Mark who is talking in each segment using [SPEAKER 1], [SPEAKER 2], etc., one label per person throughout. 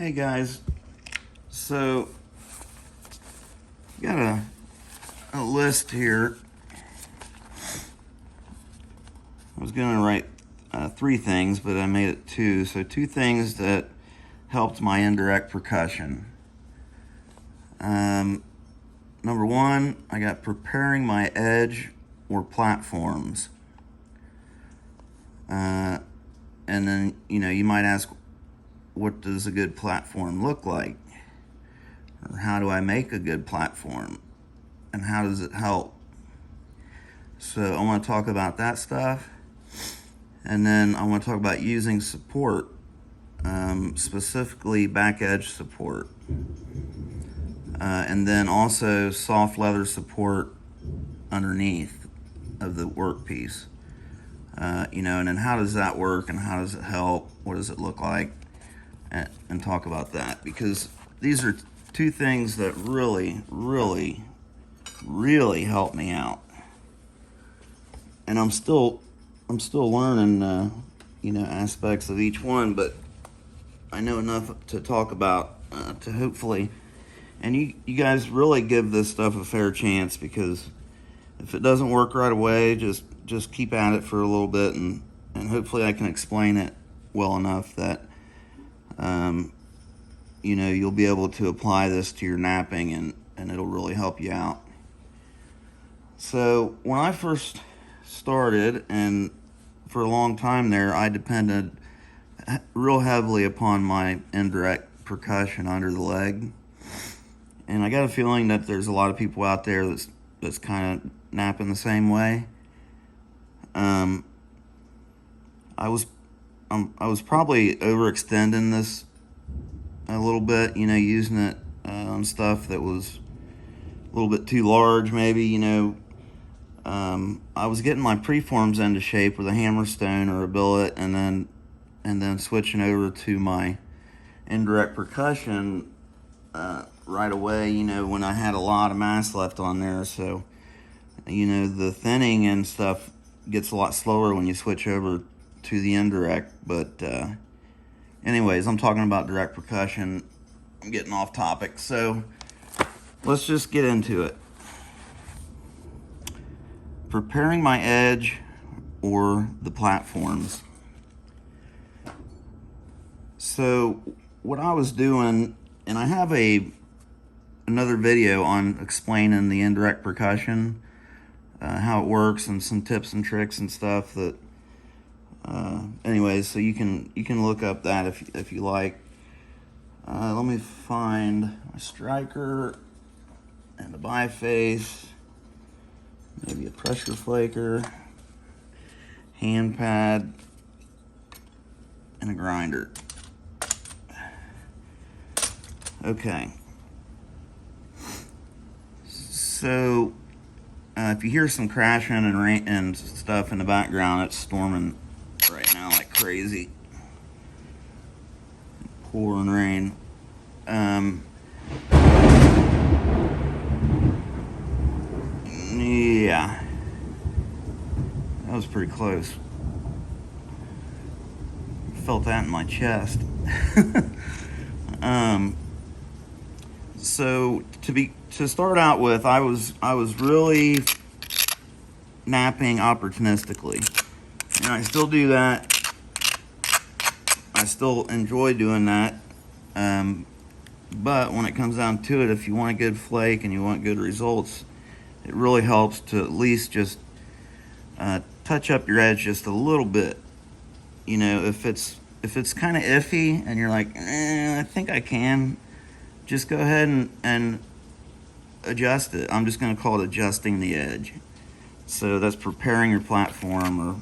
[SPEAKER 1] Hey guys, so got a list here. I was gonna write 3 things, but I made it 2. So 2 things that helped my indirect percussion. Number 1, I got preparing my edge or platforms. And then, you might ask, what does a good platform look like? Or how do I make a good platform? And how does it help? So I want to talk about that stuff. And then I want to talk about using support, specifically back edge support. And then also soft leather support underneath of the workpiece. And then how does that work and how does it help? What does it look like? And talk about that, because these are 2 things that really help me out. And I'm still learning, aspects of each one, but I know enough to talk about to hopefully, and you guys really give this stuff a fair chance, because if it doesn't work right away, just keep at it for a little bit, and hopefully I can explain it well enough that you'll be able to apply this to your knapping, and it'll really help you out. So when I first started, and for a long time there, I depended real heavily upon my indirect percussion under the leg. And I got a feeling that there's a lot of people out there that's kind of napping the same way. I was probably overextending this a little bit, using it on stuff that was a little bit too large, maybe. I was getting my preforms into shape with a hammerstone or a billet, and then switching over to my indirect percussion right away, when I had a lot of mass left on there. So, the thinning and stuff gets a lot slower when you switch over to the indirect. But anyways, I'm talking about direct percussion. I'm getting off topic, so let's just get into it. Preparing my edge or the platforms. So what I was doing, and I have another video on explaining the indirect percussion, how it works, and some tips and tricks and stuff that anyways, so you can look up that if you like. Let me find my striker and a biface, maybe a pressure flaker, hand pad, and a grinder. Okay, so if you hear some crashing and rain and stuff in the background, it's storming right now like crazy, pouring rain. Yeah, that was pretty close. Felt that in my chest. So to start out with, I was really napping opportunistically, and I still do that. I still enjoy doing that. But when it comes down to it, if you want a good flake and you want good results, it really helps to at least just touch up your edge just a little bit. If it's kind of iffy and you're like, I think I can, just go ahead and adjust it. I'm just going to call it adjusting the edge. So that's preparing your platform, or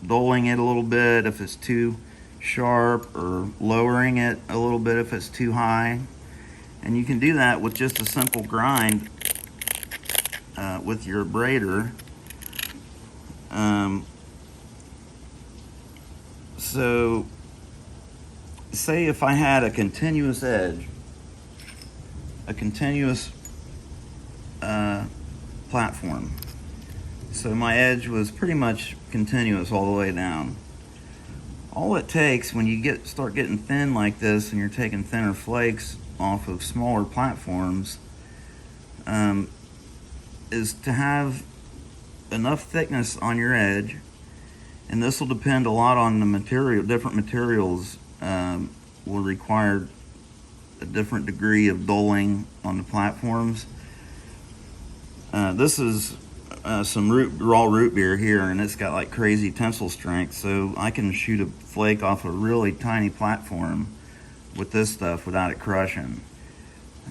[SPEAKER 1] doling it a little bit if it's too sharp, or lowering it a little bit if it's too high. And you can do that with just a simple grind with your abrader. So say if I had a continuous edge, a continuous platform, so my edge was pretty much continuous all the way down. all it takes when you start getting thin like this and you're taking thinner flakes off of smaller platforms, is to have enough thickness on your edge, and this will depend a lot on the material. Different materials will require a different degree of dulling on the platforms. This is some raw root beer here, and it's got like crazy tensile strength, so I can shoot a flake off a really tiny platform with this stuff without it crushing.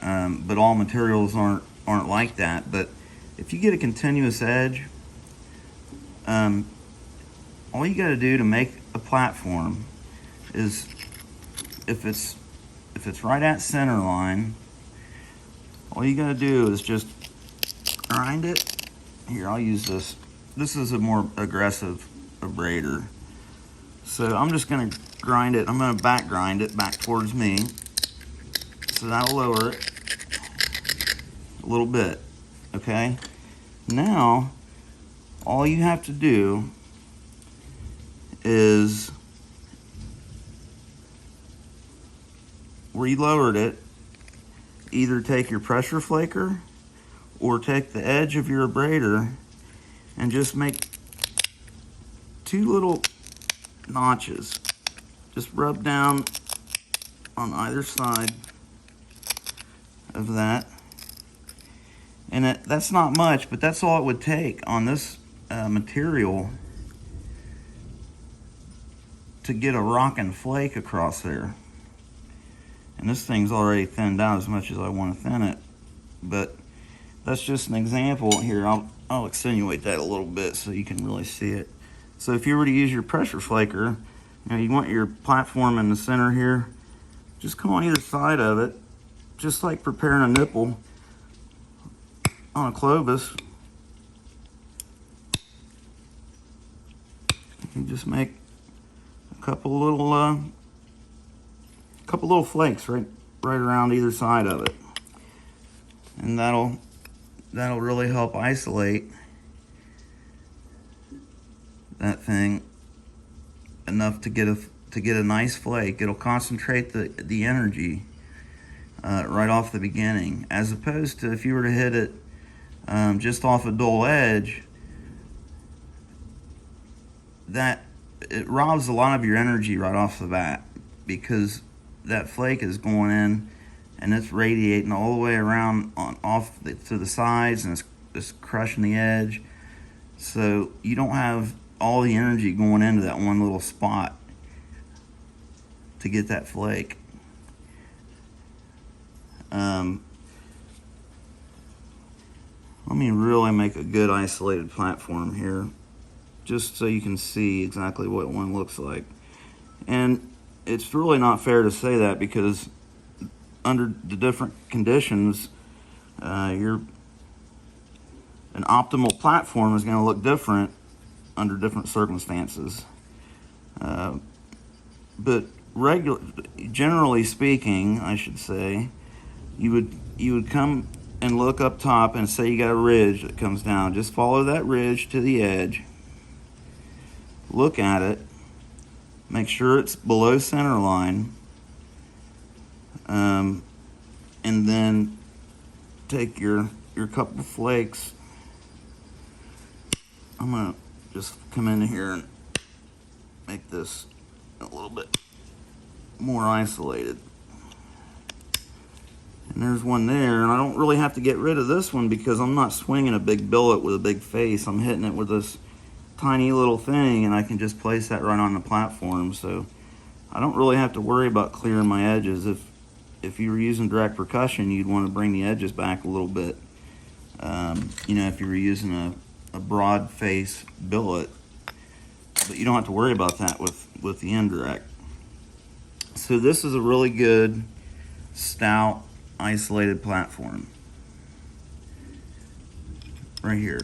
[SPEAKER 1] But all materials aren't like that. But if you get a continuous edge, all you got to do to make a platform is, if it's right at center line, all you got to do is just grind it. Here, I'll use this. This is a more aggressive abrader. So I'm just going to grind it. I'm going to back grind it back towards me. So that'll lower it a little bit. Okay? Now, all you have to do is, where you lowered it, either take your pressure flaker or take the edge of your abrader and just make 2 little notches. Just rub down on either side of that. And that's not much, but that's all it would take on this material to get a rockin' flake across there. And this thing's already thinned out as much as I want to thin it, but that's just an example. Here, I'll accentuate that a little bit so you can really see it. So if you were to use your pressure flaker, you want your platform in the center here, just come on either side of it, just like preparing a nipple on a Clovis. You just make a couple little flakes right around either side of it, and that'll really help isolate that thing enough to get a nice flake. It'll concentrate the energy right off the beginning, as opposed to if you were to hit it just off a dull edge, that it robs a lot of your energy right off the bat, because that flake is going in and it's radiating all the way around to the sides, and it's crushing the edge. So you don't have all the energy going into that one little spot to get that flake. Let me really make a good isolated platform here, just so you can see exactly what one looks like. And it's really not fair to say that, because under the different conditions, an optimal platform is going to look different under different circumstances. But generally speaking, I should say, you would come and look up top and say you got a ridge that comes down. Just follow that ridge to the edge. Look at it. Make sure it's below center line. And then take your couple flakes. I'm going to just come in here and make this a little bit more isolated. And there's one there, and I don't really have to get rid of this one because I'm not swinging a big billet with a big face. I'm hitting it with this tiny little thing, and I can just place that right on the platform. So I don't really have to worry about clearing my edges. If you were using direct percussion, you'd want to bring the edges back a little bit. If you were using a broad face billet, but you don't have to worry about that with the indirect. So this is a really good stout isolated platform right here.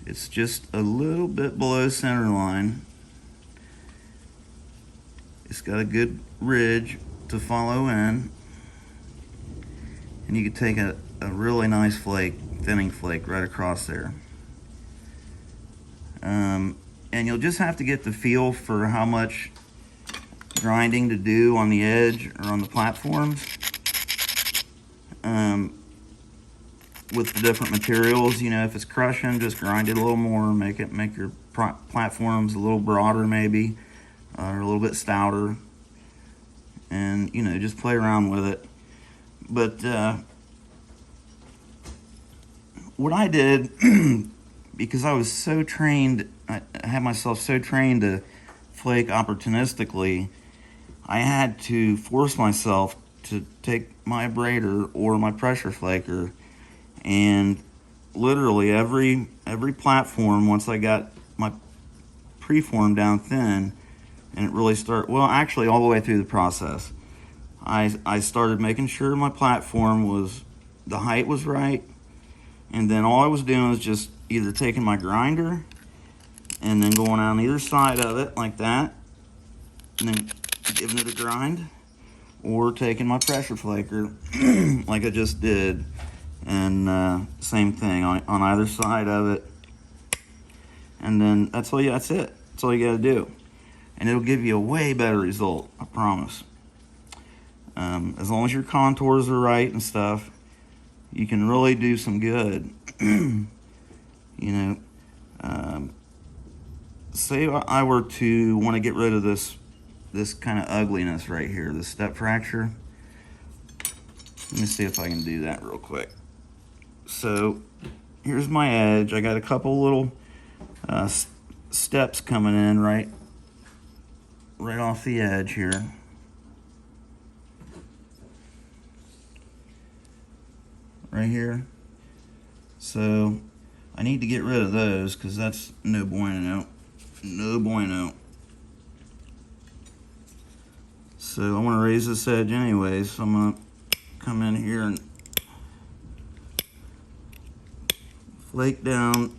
[SPEAKER 1] It's just a little bit below center line. It's got a good ridge to follow in, and you can take a really nice flake, thinning flake, right across there. and you'll just have to get the feel for how much grinding to do on the edge or on the platforms. With the different materials, you know, if it's crushing, just grind it a little more, make your platforms a little broader maybe, or a little bit stouter, and you know, just play around with it. But what I did, because I was so trained, I had myself so trained to flake opportunistically, I had to force myself to take my abrader or my pressure flaker, and literally every platform, once I got my preform down thin, and it really actually all the way through the process, I started making sure my platform the height was right, and then all I was doing was just either taking my grinder and then going on either side of it like that, and then giving it a grind, or taking my pressure flaker like I just did, and same thing on either side of it, and then that's it. That's all you got to do, and it'll give you a way better result, I promise. As long as your contours are right and stuff, you can really do some good. You know, say I were to want to get rid of this kind of ugliness right here, this step fracture. Let me see if I can do that real quick. So here's my edge. I got a couple little steps coming in right off the edge here. Right here. So I need to get rid of those because that's no bueno. No bueno. So I want to raise this edge anyway, so I'm going to come in here and flake down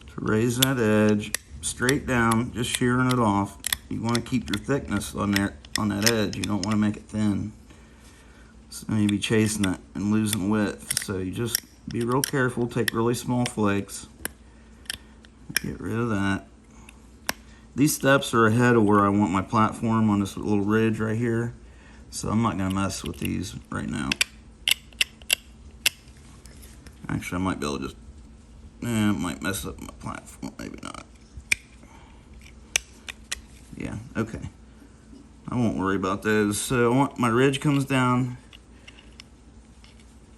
[SPEAKER 1] to raise that edge straight down, just shearing it off. You want to keep your thickness on that edge. You don't want to make it thin. So you'll be chasing it and losing width. So you just be real careful, take really small flakes. Get rid of that. These steps are ahead of where I want my platform on this little ridge right here. So I'm not gonna mess with these right now. Actually, I might be able to just, it might mess up my platform, maybe not. Yeah, okay. I won't worry about those. So I want my ridge comes down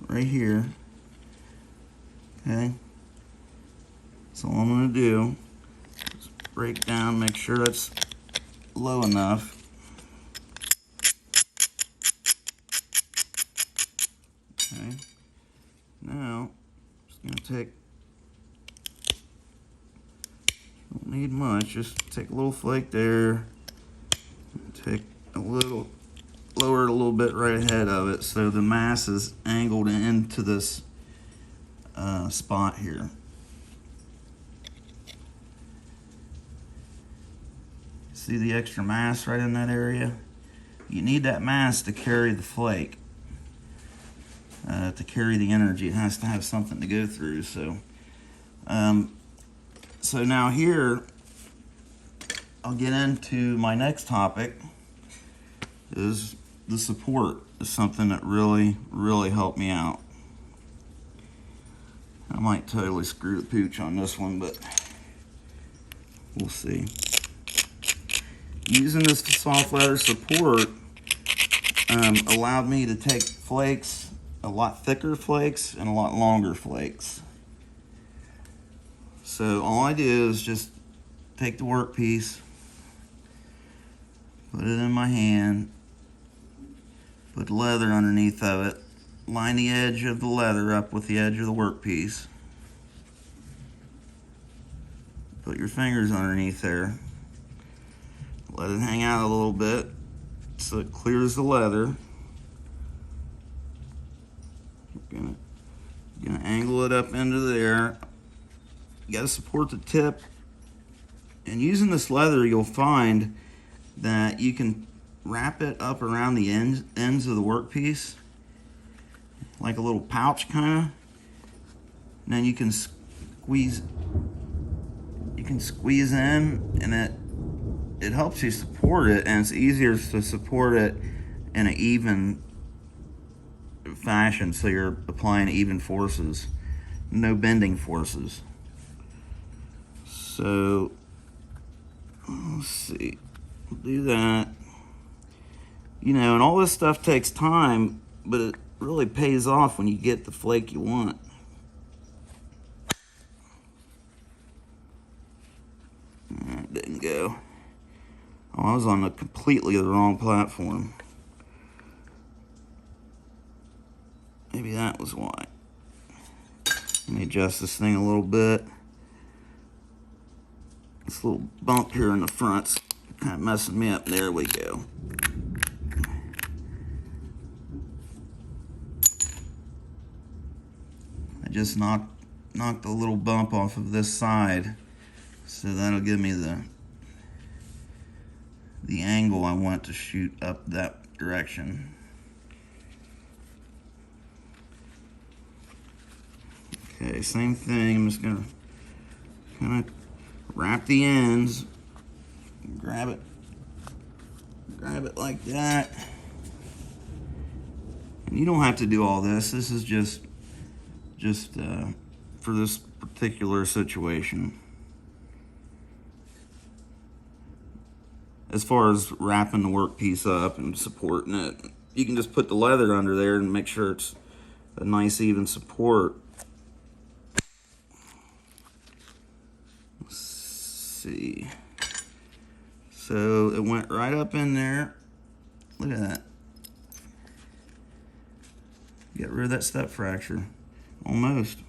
[SPEAKER 1] right here. Okay. So all I'm gonna do is break down, make sure that's low enough. Okay. Now, just gonna don't need much, just take a little flake there, take a little, lower it a little bit right ahead of it so the mass is angled into this spot here. See the extra mass right in that area? You need that mass to carry the flake, to carry the energy. It has to have something to go through. So, so now here, I'll get into my next topic. Is the support is something that really, really helped me out. I might totally screw the pooch on this one, but we'll see. Using this soft leather support allowed me to take flakes, a lot thicker flakes and a lot longer flakes. So all I do is just take the workpiece, put it in my hand, put the leather underneath of it, line the edge of the leather up with the edge of the workpiece, put your fingers underneath there, let it hang out a little bit so it clears the leather. Gonna angle it up into there. You got to support the tip, and using this leather you'll find that you can wrap it up around the ends of the workpiece like a little pouch kind of, and then you can squeeze can squeeze in, and it helps you support it, and it's easier to support it in an even fashion, so you're applying even forces, no bending forces. So let's see, do that. You know, and all this stuff takes time, but it really pays off when you get the flake you want. That didn't go. Oh, I was on a completely the wrong platform. Maybe that was why. Let me adjust this thing a little bit. This little bump here in the front's kind of messing me up. There we go. I just knocked a little bump off of this side, so that'll give me the angle I want to shoot up that direction. Okay, same thing. I'm just gonna kind of wrap the ends, grab it like that. And you don't have to do all this. This is just for this particular situation. As far as wrapping the workpiece up and supporting it, you can just put the leather under there and make sure it's a nice even support. Let's see. So it went right up in there. Look at that. Get rid of that step fracture. Almost.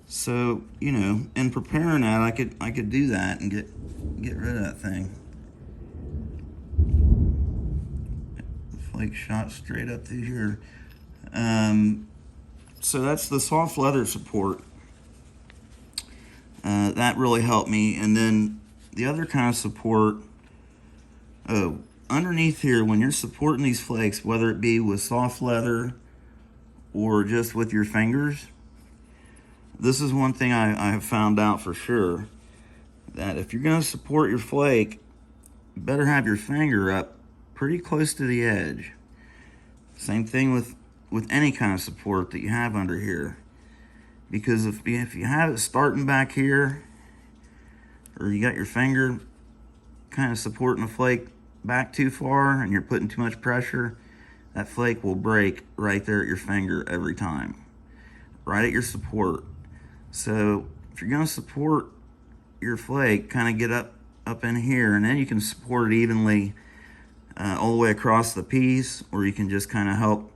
[SPEAKER 1] So, you know, in preparing that, I could do that and get rid of that thing. Flake shot straight up through here. So that's the soft leather support. That really helped me. And then the other kind of support, underneath here, when you're supporting these flakes, whether it be with soft leather or just with your fingers, this is one thing I have found out for sure, that if you're going to support your flake, you better have your finger up pretty close to the edge. Same thing with any kind of support that you have under here. Because if you have it starting back here, or you got your finger kind of supporting the flake back too far and you're putting too much pressure, that flake will break right there at your finger every time, right at your support. So if you're going to support your flake, kind of get up in here, and then you can support it evenly all the way across the piece, or you can just kind of help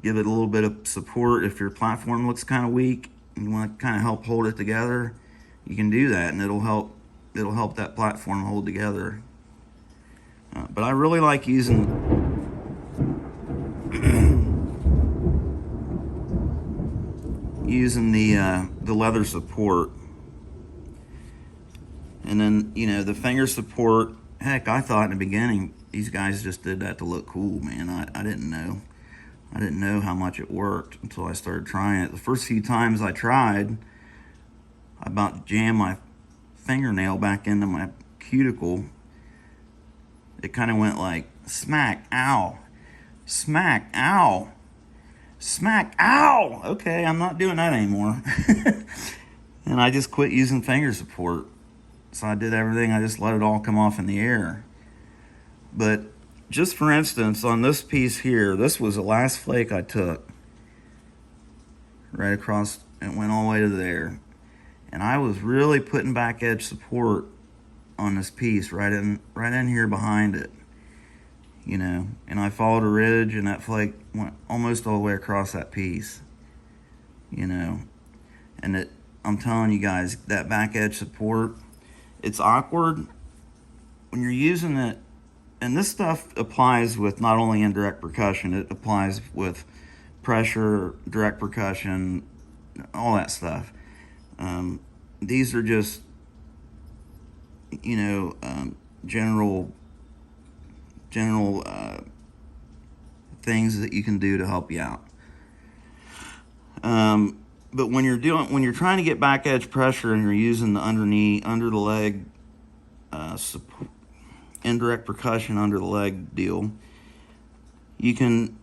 [SPEAKER 1] give it a little bit of support. If your platform looks kind of weak and you want to kind of help hold it together, you can do that, and it'll help that platform hold together. But I really like using the leather support. And then, you know, the finger support, heck, I thought in the beginning these guys just did that to look cool, man. I didn't know. I didn't know how much it worked until I started trying it. The first few times I tried, I about jammed my fingernail back into my cuticle. It kind of went like smack, ow, smack, ow, smack, ow. Okay, I'm not doing that anymore. And I just quit using finger support. So I did everything, I just let it all come off in the air. But just for instance, on this piece here, this was the last flake I took. Right across, it went all the way to there. And I was really putting back edge support on this piece, right in here behind it. You know, and I followed a ridge, and that flake went almost all the way across that piece. You know, and I'm telling you guys, that back edge support, it's awkward when you're using it. And this stuff applies with not only indirect percussion, it applies with pressure, direct percussion, all that stuff. These are just, you know, general things that you can do to help you out. But when you're trying to get back edge pressure and you're using the under the leg, indirect percussion under the leg deal, you can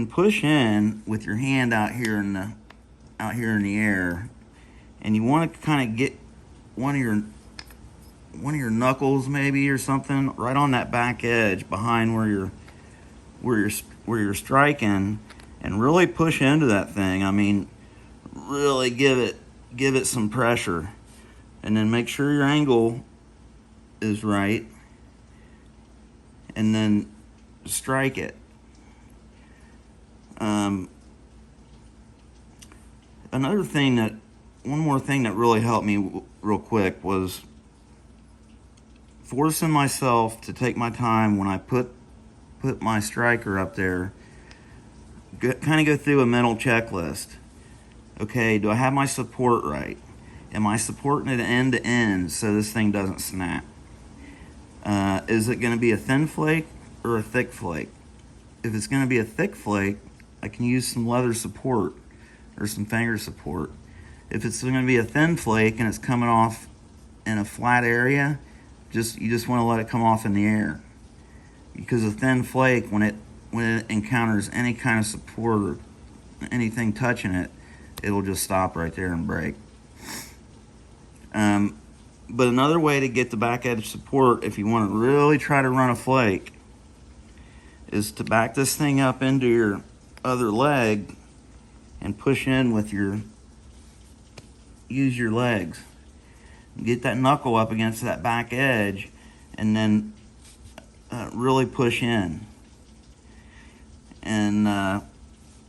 [SPEAKER 1] push in with your hand out here in the air, and you want to kind of get one of your knuckles maybe or something right on that back edge behind where you're striking, and really push into that thing. I mean, really give it some pressure, and then make sure your angle is right, and then strike it. One more thing that really helped me real quick was forcing myself to take my time when I put my striker up there. Kind of go through a mental checklist. Okay, do I have my support right? Am I supporting it end to end so this thing doesn't snap? Is it going to be a thin flake or a thick flake? If it's going to be a thick flake, I can use some leather support or some finger support. If it's going to be a thin flake and it's coming off in a flat area, you just want to let it come off in the air, because a thin flake, when it encounters any kind of support or anything touching it, it'll just stop right there and break. But another way to get the back edge support, if you want to really try to run a flake, is to back this thing up into your other leg and push in with use your legs. Get that knuckle up against that back edge, and then really push in. And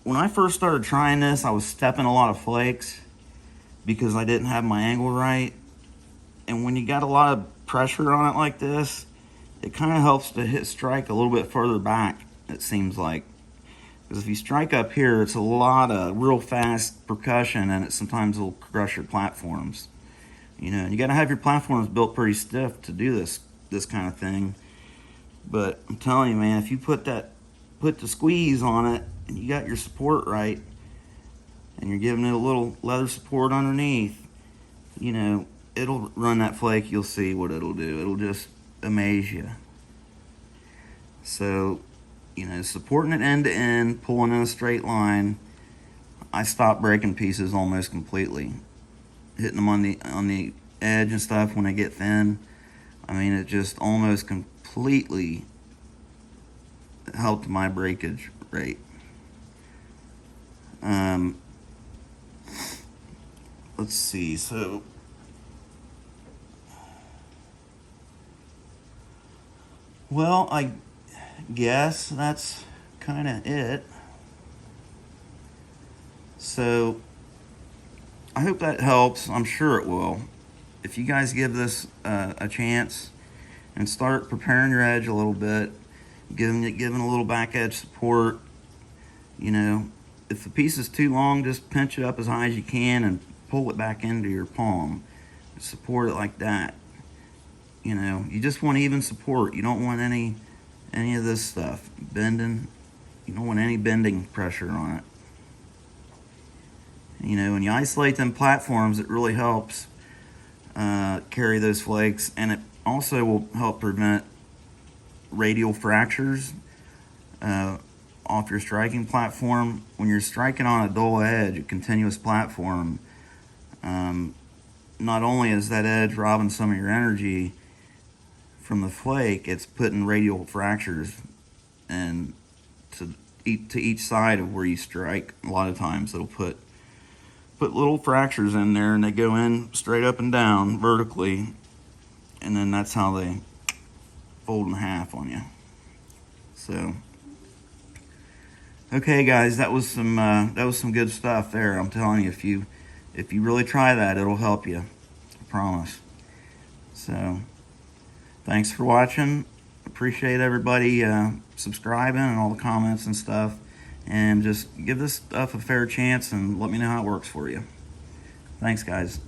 [SPEAKER 1] when I first started trying this, I was stepping a lot of flakes because I didn't have my angle right. And when you got a lot of pressure on it like this, it kind of helps to strike a little bit further back, it seems like. Because if you strike up here, it's a lot of real fast percussion, and sometimes it'll crush your platforms. You know, and you got to have your platforms built pretty stiff to do this kind of thing. But I'm telling you, man, if you put the squeeze on it, and you got your support right, and you're giving it a little leather support underneath, you know, it'll run that flake. You'll see what it'll do. It'll just amaze you. So, you know, supporting it end to end, pulling in a straight line, I stopped breaking pieces almost completely. Hitting them on the edge and stuff when they get thin, I mean, it just almost completely helped my breakage rate. Let's see, so well, I guess that's kind of it. So I hope that helps. I'm sure it will. If you guys give this a chance and start preparing your edge a little bit, giving a little back edge support, you know, if the piece is too long, just pinch it up as high as you can and pull it back into your palm. Support it like that. You know, you just want even support. You don't want any of this stuff bending. You don't want any bending pressure on it. You know, when you isolate them platforms, it really helps carry those flakes, and it also will help prevent radial fractures off your striking platform. When you're striking on a dull edge, a continuous platform, not only is that edge robbing some of your energy from the flake, it's putting radial fractures and to each side of where you strike. A lot of times it'll put little fractures in there, and they go in straight up and down vertically, and then that's how they fold in half on you. So, okay, guys, that was some good stuff there. I'm telling you, if you really try that, it'll help you. I promise. So, thanks for watching. Appreciate everybody subscribing and all the comments and stuff. And just give this stuff a fair chance and let me know how it works for you. Thanks, guys.